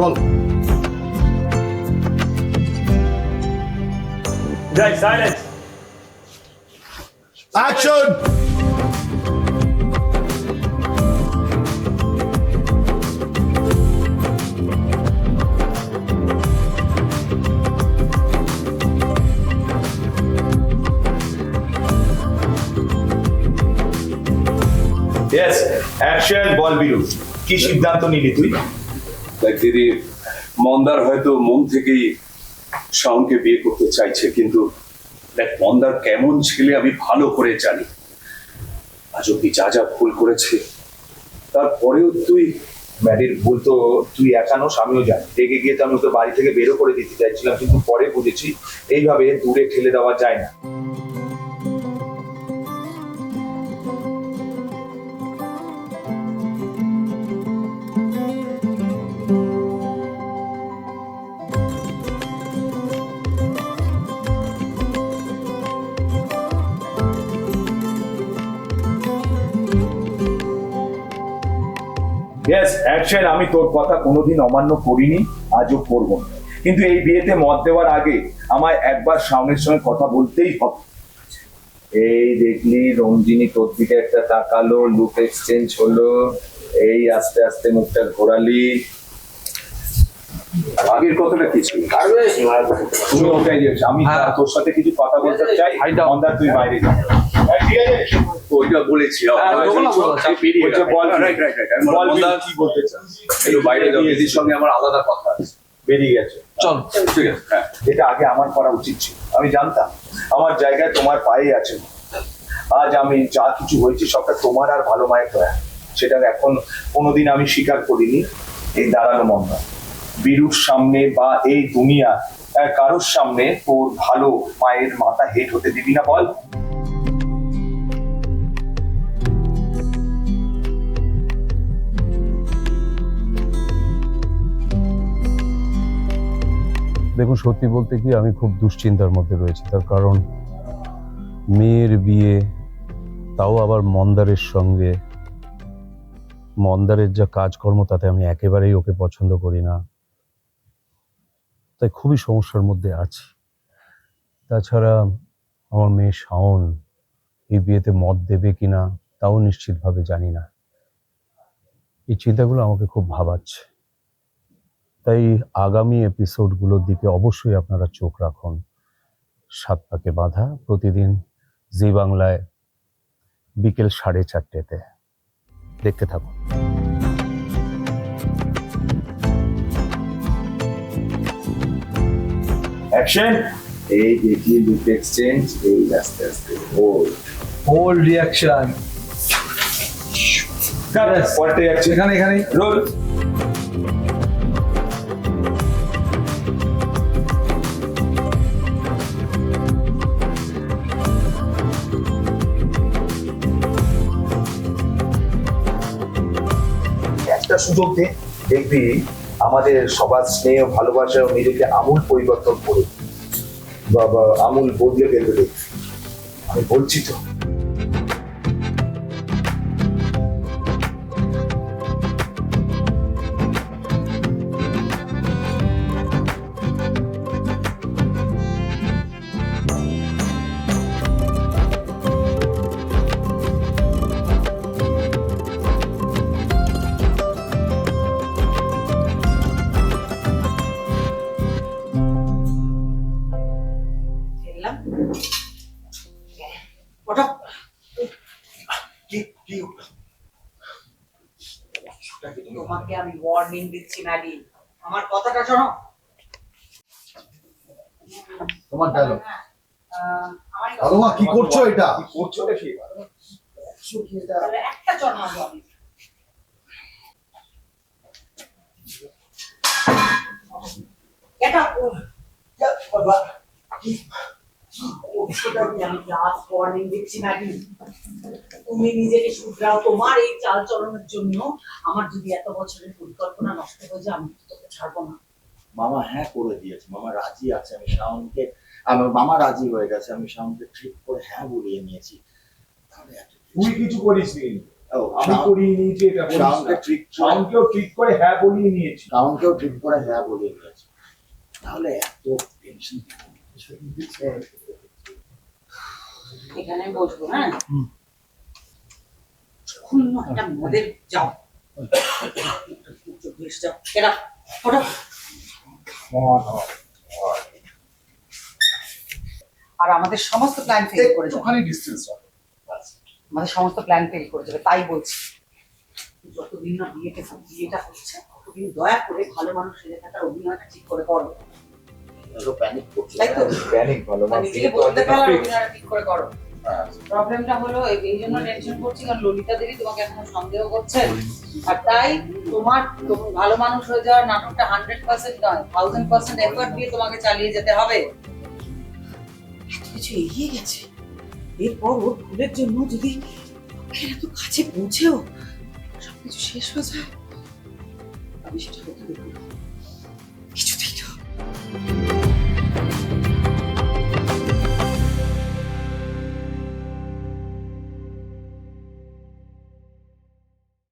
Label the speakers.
Speaker 1: বল।
Speaker 2: Guys, silence.
Speaker 1: Action!
Speaker 2: Yes, action, বল বিরু। কি সিদ্ধান্ত নিলি তুই?
Speaker 3: দেখ দিদি, মন্দার হয়তো মন থেকেই শাওনকে বিয়ে করতে চাইছে, কিন্তু দেখ মন্দার কেমন ছেলে আমি ভালো করে জানি। আজ অব্দি যা যা ভুল করেছে, তারপরেও তুই
Speaker 4: ম্যাডির ভুল তো তুই একানোস, আমিও জানি। রেগে গিয়ে তো আমি ওকে বাড়ি থেকে বেরো করে দিতে চাইছিলাম, কিন্তু পরে বুঝেছি এইভাবে দূরে ঠেলে দেওয়া যায় না। Yes action. আমি তোর কথা কোনোদিন অমান্য করিনি, আজও করবো না। কিন্তু এই বিয়েতে মত দেওয়ার আগে আমায় একবার সামনের সঙ্গে কথা বলতেই হবে। এই দেখলি রঞ্জিনী তোর দিকে একটা তাকালো, লুক এক্সচেঞ্জ হলো, এই আস্তে আস্তে মুখটা ঘোরালি।
Speaker 3: আগের কথাটা কি ছিল?
Speaker 4: তুমি ওটাই দিয়েছো। আমি তোর সাথে কিছু কথা বলতে চাই। মন্দার তুই বাইরে যা। ঠিক আছে,
Speaker 3: ওইটা বলেছি।
Speaker 4: কি বলতে চাস?
Speaker 3: একটু বাইরে যাও, দিদির সঙ্গে আমার আলাদা কথা আছে।
Speaker 4: বেরিয়ে গেছে।
Speaker 3: চল, ঠিক আছে। হ্যাঁ,
Speaker 4: এটা আগে আমার করা উচিত ছিল। আমি জানতাম আমার জায়গায় তোমার পায়ে আছে। আজ আমি যা কিছু হয়েছি সবটা তোমার আর ভালো মায়ের দয়া। সেটা এখন কোনোদিন আমি স্বীকার করিনি। এই দাঁড়ানো মন্দা বীরুর সামনে বা এই দুনিয়া কারোর সামনে তোর ভালো মায়ের মাথা হেট হতে দিবি না, বল।
Speaker 5: দেখুন, সত্যি বলতে কি আমি খুব দুশ্চিন্তার মধ্যে রয়েছি। তার কারণ মেয়ের বিয়ে, তাও আবার মন্দারের সঙ্গে। মন্দারের যা কাজকর্ম তাতে আমি একেবারেই ওকে পছন্দ করি না, তাই খুবই সমস্যার মধ্যে আছি। তাছাড়া আমার মেয়ে শাওন এই বিয়েতে মত দেবে কিনা তাও নিশ্চিতভাবে জানি না। এই চিন্তাগুলো আমাকে খুব ভাবাচ্ছে। তাই আগামী এপিসোডগুলোর দিকে অবশ্যই আপনারা চোখ রাখুন। 7 পাকে বাঁধা প্রতিদিন জি বাংলায় বিকেল 4:30-তে দেখতে থাকুন।
Speaker 4: অ্যাকশন। এই দেখি লুক এক্সচেঞ্জ, এই আস্তে আস্তে
Speaker 1: হোল রিয়াকশন।
Speaker 4: পরে যাচ্ছে
Speaker 1: এখানে এখানে
Speaker 4: রোল। একটা সুযোগ দে, দেখবি আমাদের সবার স্নেহ ভালোবাসা ও নিজেকে আমূল পরিবর্তন করে বা আমূল বদলে ফেলবে। দেখবি, আমি বলছি তো।
Speaker 6: তোমাকে আমি ওয়ার্নিং দিচ্ছি ম্যাডি, আমার কথাটা শোনো।
Speaker 1: তোমার ডায়লগ। আলোমা কি করছো এটা?
Speaker 4: কি করছো রে?
Speaker 6: একটা চড় মারবো আমি। এটা বাবা আমি লাস্ট ওয়ার্নিং দিচ্ছি ম্যাডি, তুমি নিজেকে শুধরাও। তোমার এই চাল চলনের জন্য আমার যদি এত বছরের পরিকল্পনা নষ্ট হয়ে যায়, আমি তোকে ছাড়বো না।
Speaker 7: মামা হ্যাঁ করে দিয়েছে, মামা রাজি আছে। আমি শাওনকে, আমার মামা রাজি হয়ে গেছে। আমি শাওনকে ট্রিট করে হ্যাঁ বলিয়ে নিয়েছি। তাহলে
Speaker 4: তুই কিছু করিস নি।
Speaker 7: ও
Speaker 4: আমি করিয়ে নিয়েছি এটা
Speaker 7: শাওনকে ট্রিট করে
Speaker 4: শাওনকেও ঠিক করে হ্যাঁ বলিয়ে নিয়েছি।
Speaker 7: শাওনকেও ট্রিট করে হ্যাঁ বলিয়ে নিয়েছে, তাহলে এত টেনশন
Speaker 6: এখানে বসবো, হ্যাঁ? যখন একটা মদের যাও বেশ যাও, এরা ওটা। আর আমাদের সমস্ত প্ল্যান ফেল করে যাবে,
Speaker 1: একটুখানি ডিস্টেন্স রাখো।
Speaker 6: আমাদের সমস্ত প্ল্যান ফেল করে যাবে, তাই বলছি। যতদিন না বিয়েটা হচ্ছে ততদিন দয়া করে ভালো মানুষ সেজে থাকার অভিনয়টা ঠিক করে করো,
Speaker 7: প্যানিক করছে।
Speaker 6: তাই তো?
Speaker 4: প্যানিক ভালো মা,
Speaker 6: নিজেকে বলতে পারো,
Speaker 4: fix।
Speaker 6: অভিনয়টা ঠিক করে করো। প্রবলেমটা হলো এই জন্য টেনশন করছি, কারণ ললিতা দেবী তোমাকে এখন সন্দেহ করছে, আর তাই তোমার ভালো মানুষ হয়ে যাওয়ার নাটকটা 100% নয়, 1000% এফর্ট দিয়ে তোমাকে চালিয়ে যেতে হবে। এত কিছু এগিয়ে গেছে, এরপর ওর ভুলের জন্য যদি এত কাছে পৌঁছেও সবকিছু শেষ হয়ে যায়, আমি সেটা হতে দেবো না।